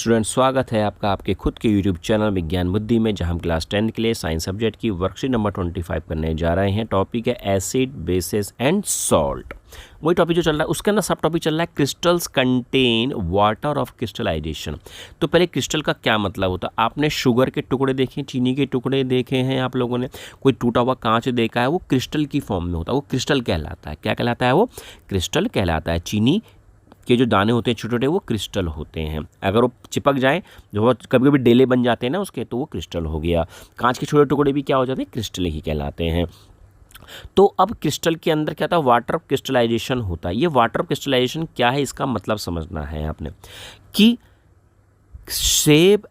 Student, स्वागत है आपका आपके खुद के यूट्यूब चैनल विज्ञान बुद्धि में, जहां हम क्लास 10 के लिए साइंस सब्जेक्ट की वर्कशीट नंबर 25 करने जा रहे हैं। टॉपिक है एसिड, बेसिस एंड सॉल्ट। वही टॉपिक जो चल रहा है उसके अंदर सब टॉपिक चल रहा है crystals contain water of crystallization. तो पहले क्रिस्टल का क्या मतलब होता है? आपने शुगर के टुकड़े देखे, चीनी के टुकड़े देखे हैं आप लोगों ने, कोई टूटा हुआ कांच देखा है, वो क्रिस्टल की फॉर्म में होता है, वो क्रिस्टल कहलाता है। क्या कहलाता है? वो क्रिस्टल कहलाता है। चीनी के जो दाने होते हैं छोटे छोटे, वो क्रिस्टल होते हैं। अगर वो चिपक जाए, जो कभी कभी डेले बन जाते हैं ना उसके, तो वो क्रिस्टल हो गया। कांच के छोटे टुकड़े भी क्या हो जाते हैं? क्रिस्टल ही कहलाते हैं। तो अब क्रिस्टल के अंदर क्या था? वाटर ऑफ क्रिस्टलाइजेशन होता है। ये वाटर ऑफ क्रिस्टलाइजेशन क्या है, इसका मतलब समझना है आपने कि shape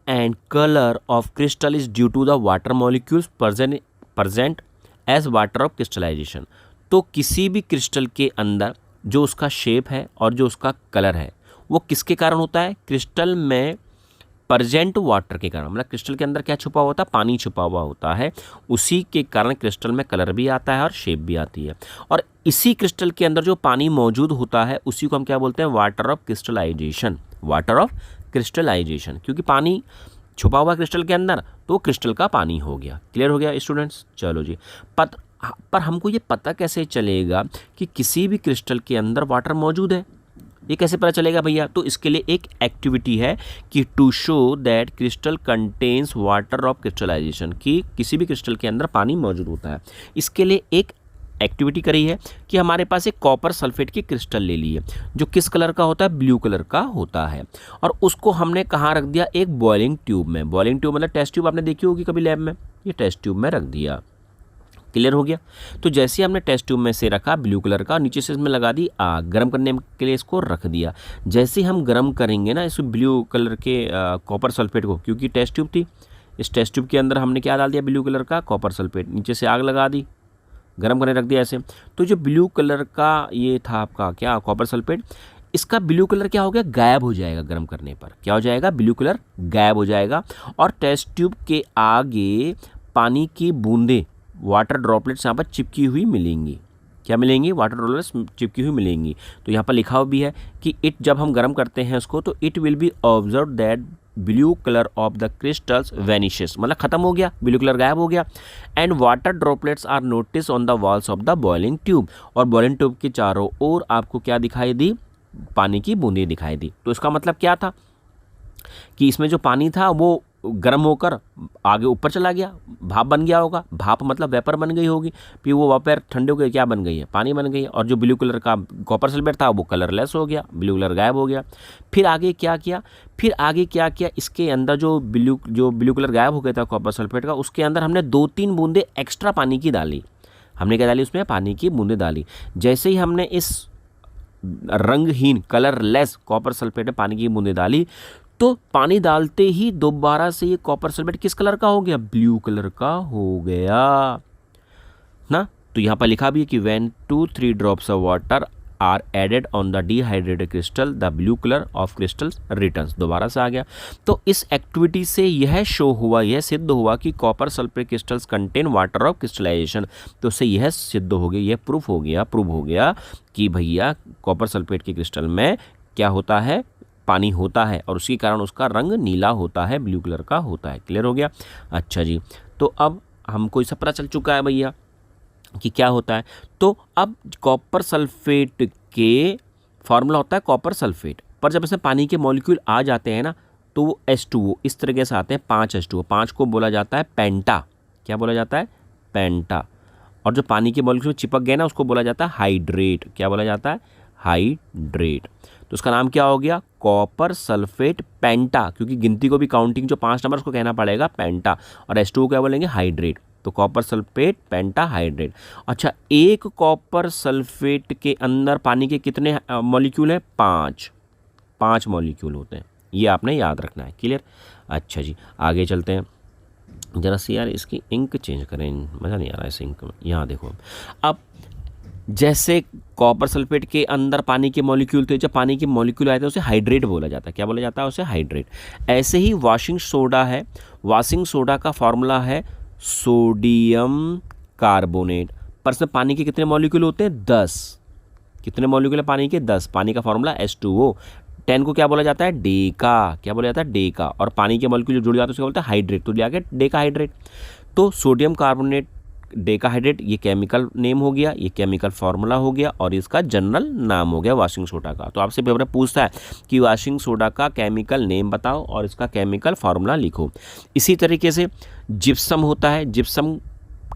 and colour of crystal is due to the water molecules present as water of crystallization. तो किसी भी क्रिस्टल के अंदर जो उसका शेप है और जो उसका कलर है, वो किसके कारण होता है? क्रिस्टल में प्रेजेंट वाटर के कारण। मतलब क्रिस्टल के अंदर क्या छुपा हुआ होता है? पानी छुपा हुआ होता है। उसी के कारण क्रिस्टल में कलर भी आता है और शेप भी आती है। और इसी क्रिस्टल के अंदर जो पानी मौजूद होता है, उसी को हम क्या बोलते हैं? Water of crystallization. Water of crystallization, क्योंकि पानी छुपा हुआ क्रिस्टल के अंदर, तो क्रिस्टल का पानी हो गया। क्लियर हो गया स्टूडेंट्स? चलो जी। पर हमको ये पता कैसे चलेगा कि किसी भी क्रिस्टल के अंदर वाटर मौजूद है? ये कैसे पता चलेगा भैया? तो इसके लिए एक एक्टिविटी है कि to show that crystal contains water of crystallization, कि किसी भी क्रिस्टल के अंदर पानी मौजूद होता है। इसके लिए एक एक्टिविटी करी है कि हमारे पास एक कॉपर सल्फेट की क्रिस्टल ले ली है, जो किस कलर का होता है? ब्लू कलर का होता है। और उसको हमने कहाँ रख दिया? एक बॉइलिंग ट्यूब में। बॉइलिंग ट्यूब मतलब टेस्ट ट्यूब, आपने देखी होगी कभी लैब में। ये टेस्ट ट्यूब में रख दिया। क्लियर हो गया? तो जैसे हमने टेस्ट ट्यूब में से रखा ब्लू कलर का, नीचे से इसमें लगा दी आग, गर्म करने के लिए इसको रख दिया। जैसे हम गर्म करेंगे ना इस ब्लू कलर के कॉपर सल्फेट को, क्योंकि टेस्ट ट्यूब थी, इस टेस्ट ट्यूब के अंदर हमने क्या डाल दिया? ब्लू कलर का कॉपर सल्फेट। नीचे से आग लगा दी, गर्म करने रख दिया ऐसे। तो जो ब्लू कलर का ये था आपका क्या? कॉपर सल्फेट, इसका ब्लू कलर क्या हो गया? गायब हो जाएगा गर्म करने पर। क्या हो जाएगा? ब्लू कलर गायब हो जाएगा। और टेस्ट ट्यूब के आगे पानी की बूंदें, वाटर ड्रॉपलेट्स यहाँ पर चिपकी हुई मिलेंगी। क्या मिलेंगी? वाटर ड्रॉपलेट्स चिपकी हुई मिलेंगी। तो यहाँ पर लिखा हुआ भी है कि इट, जब हम गर्म करते हैं उसको, तो it will be observe that blue colour of the crystals vanishes, मतलब खत्म हो गया, ब्लू कलर गायब हो गया। And water droplets are notice on the walls of the boiling tube. और बॉइलिंग ट्यूब के चारों ओर आपको क्या दिखाई दी? पानी की बूंदें दिखाई दी। तो इसका मतलब क्या था कि इसमें जो पानी था वो गर्म होकर आगे ऊपर चला गया, भाप बन गया होगा। भाप मतलब वेपर बन गई होगी। फिर वो वेपर ठंडे हो गए, क्या बन गई है? पानी बन गई है। और जो ब्लू कलर का कॉपर सल्फेट था वो कलरलेस हो गया, ब्लू कलर गायब हो गया। फिर आगे क्या किया? इसके अंदर जो ब्लू कलर गायब हो गया था कॉपर सल्फेट का, उसके अंदर हमने 2-3 बूंदे एक्स्ट्रा पानी की डाली। हमने क्या डाली उसमें? पानी की बूंदें डाली। जैसे ही हमने इस रंगहीन कलरलेस कॉपर सल्फेट में पानी की बूंदें डाली, तो पानी डालते ही दोबारा से ये कॉपर सल्फेट किस कलर का हो गया? ब्लू कलर का हो गया ना। तो यहाँ पर लिखा भी है कि when 2-3 drops of water are added on the dehydrated crystal the blue colour of crystals returns. दोबारा से आ गया। तो इस एक्टिविटी से यह शो हुआ, यह सिद्ध हुआ कि copper sulphate crystals contain water of crystallization. तो उससे यह सिद्ध हो गया, यह प्रूव हो गया कि भैया कॉपर सल्फेट के क्रिस्टल में क्या होता है? पानी होता है, और उसी कारण उसका रंग नीला होता है, ब्लू कलर का होता है। क्लियर हो गया? अच्छा जी। तो अब हमको ये सब पता चल चुका है भैया कि क्या होता है। तो अब कॉपर सल्फेट के फॉर्मूला होता है कॉपर सल्फेट, पर जब इसमें पानी के मॉलिक्यूल आ जाते हैं ना, तो वो H2O इस तरीके से आते हैं, 5 H2O। 5 को बोला जाता है पेंटा। क्या बोला जाता है? पेंटा। और जो पानी के मॉलिक्यूल चिपक गए ना, उसको बोला जाता है हाइड्रेट। क्या बोला जाता है? हाइड्रेट। तो उसका नाम क्या हो गया? कॉपर सल्फेट पेंटा, क्योंकि गिनती को भी काउंटिंग जो 5 नंबर उसको कहना पड़ेगा पेंटा। और H2O क्या बोलेंगे? हाइड्रेट। तो कॉपर सल्फेट पेंटा हाइड्रेट। अच्छा, एक कॉपर सल्फेट के अंदर पानी के कितने मॉलिक्यूल हैं? 5 मॉलिक्यूल होते हैं। ये आपने याद रखना है। क्लियर? अच्छा जी, आगे चलते हैं। जरा सी यार इसकी इंक चेंज करें, मज़ा नहीं आ रहा है इस इंक में। यहाँ देखो, अब जैसे कॉपर सल्फेट के अंदर पानी के मॉलिक्यूल थे, जब पानी के मॉलिक्यूल आए थे उसे हाइड्रेट बोला जाता है। क्या बोला जाता है? उसे हाइड्रेट। ऐसे ही वॉशिंग सोडा है। वॉशिंग सोडा का फॉर्मूला है सोडियम कार्बोनेट। पर इसमें पानी के कितने मॉलिक्यूल होते हैं? 10। कितने मॉलिक्यूल है पानी के? 10। पानी का फॉर्मूला H2O। 10 को क्या बोला जाता है, डेका, क्या बोला जाता है, डेका। और पानी के मॉलिक्यूल जो जुड़ जाते हैं उसको बोलते हैं हाइड्रेट, तो लिया गया डेका हाइड्रेट। तो सोडियम कार्बोनेट डेकाहाइड्रेट ये केमिकल नेम हो गया, ये केमिकल फार्मूला हो गया, और इसका जनरल नाम हो गया वाशिंग सोडा का। तो आपसे पेपर में पूछता है कि वाशिंग सोडा का केमिकल नेम बताओ और इसका केमिकल फार्मूला लिखो। इसी तरीके से जिप्सम होता है, जिप्सम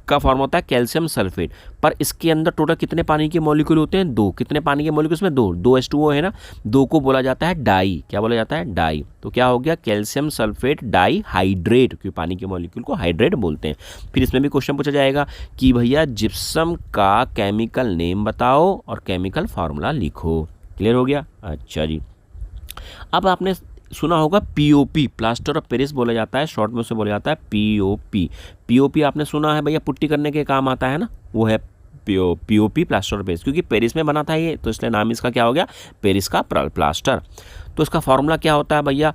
का फॉर्म होता है कैल्शियम सल्फेट, पर इसके अंदर टोटल कितने पानी के मॉलिक्यूल होते हैं, 2। कितने पानी के मॉलिक्यूल में, 2 H2O है ना, 2 को बोला जाता है डाई, क्या बोला जाता है, डाई। तो क्या हो गया, कैल्शियम सल्फेट डाई हाइड्रेट, क्योंकि पानी के मॉलिक्यूल को हाइड्रेट बोलते हैं। फिर इसमें भी क्वेश्चन पूछा जाएगा कि भैया जिप्सम का केमिकल नेम बताओ और केमिकल फार्मूला लिखो। क्लियर हो गया। अच्छा जी, अब आपने सुना होगा पीओपी, प्लास्टर ऑफ पेरिस बोला जाता है, शॉर्ट में उसे बोला जाता है पीओपी। पीओपी आपने सुना है भैया, पुट्टी करने के काम आता है ना, वो है पीओपी, प्लास्टर ऑफ पेरिस, क्योंकि पेरिस में बना था ये, तो इसलिए नाम इसका क्या हो गया, पेरिस का प्लास्टर। तो इसका फॉर्मूला क्या होता है भैया,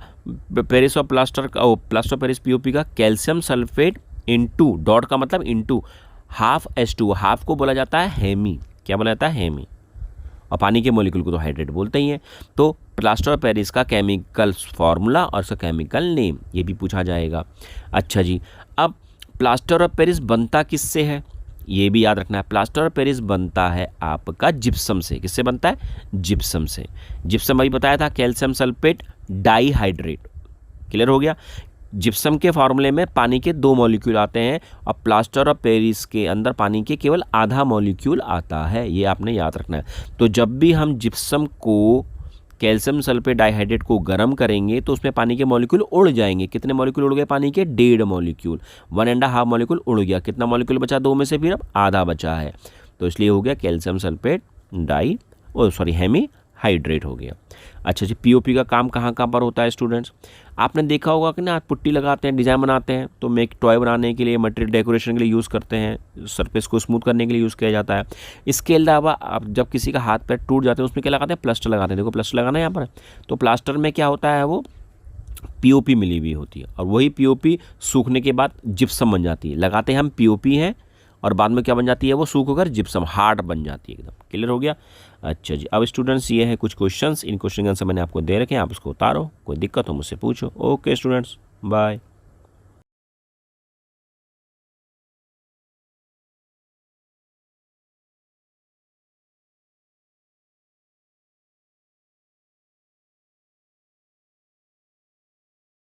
पेरिस और प्लास्टर का, प्लास्टर ऑफ पेरिस पीओपी का, कैल्शियम सल्फेट इंटू, डॉट का मतलब इंटू, हाफ H2O, हाफ को बोला जाता है हेमी, क्या बोला जाता है, हेमी, और पानी के मॉलिक्यूल को तो हाइड्रेट बोलते ही हैं। तो प्लास्टर ऑफ पेरिस का केमिकल फार्मूला और उसका केमिकल नेम, ये भी पूछा जाएगा। अच्छा जी, अब प्लास्टर ऑफ पेरिस बनता किससे है, ये भी याद रखना है। प्लास्टर ऑफ पेरिस बनता है आपका जिप्सम से। किससे बनता है, जिप्सम से। जिप्सम अभी बताया था, कैल्शियम सल्फेट डाईहाइड्रेट। क्लियर हो गया। जिप्सम के फार्मूले में पानी के 2 मॉलिक्यूल आते हैं, और प्लास्टर ऑफ पेरिस के अंदर पानी के केवल आधा मॉलिक्यूल आता है, ये आपने याद रखना है। तो जब भी हम जिप्सम को, कैल्शियम सल्फेट डाइहाइड्रेट को गर्म करेंगे तो उसमें पानी के मॉलिक्यूल उड़ जाएंगे। कितने मॉलिक्यूल उड़ गए पानी के, 1.5 मॉलिक्यूल, 1.5 मॉलिक्यूल उड़ गया। कितना मॉलिक्यूल बचा 2 में से, फिर अब आधा बचा है, तो इसलिए हो गया कैल्शियम सल्फेट हेमी हाइड्रेट हो गया। अच्छा जी, पीओपी का काम कहाँ कहाँ पर होता है स्टूडेंट्स, आपने देखा होगा कि ना, आप पुट्टी लगाते हैं, डिज़ाइन बनाते हैं, तो मेक टॉय बनाने के लिए, मटेरियल डेकोरेशन के लिए यूज़ करते हैं, सरफेस को स्मूथ करने के लिए यूज़ किया जाता है। इसके अलावा आप जब किसी का हाथ पैर टूट जाते हैं उसमें क्या लगाते हैं, प्लास्टर लगाते हैं। देखो प्लास्टर लगाना है यहाँ पर, तो प्लास्टर में क्या होता है, वो पीओपी मिली हुई होती है, और वही पीओपी सूखने के बाद जिप्सम बन जाती है। लगाते हैं हम पीओपी है, और बाद में क्या बन जाती है, वो सूख होकर जिप्सम हार्ड बन जाती है एकदम। क्लियर हो गया। अच्छा जी, अब स्टूडेंट्स ये है कुछ क्वेश्चंस, इन क्वेश्चन का आंसर मैंने आपको दे रखे हैं, आप उसको उतारो, कोई दिक्कत हो मुझसे पूछो। Okay students, bye.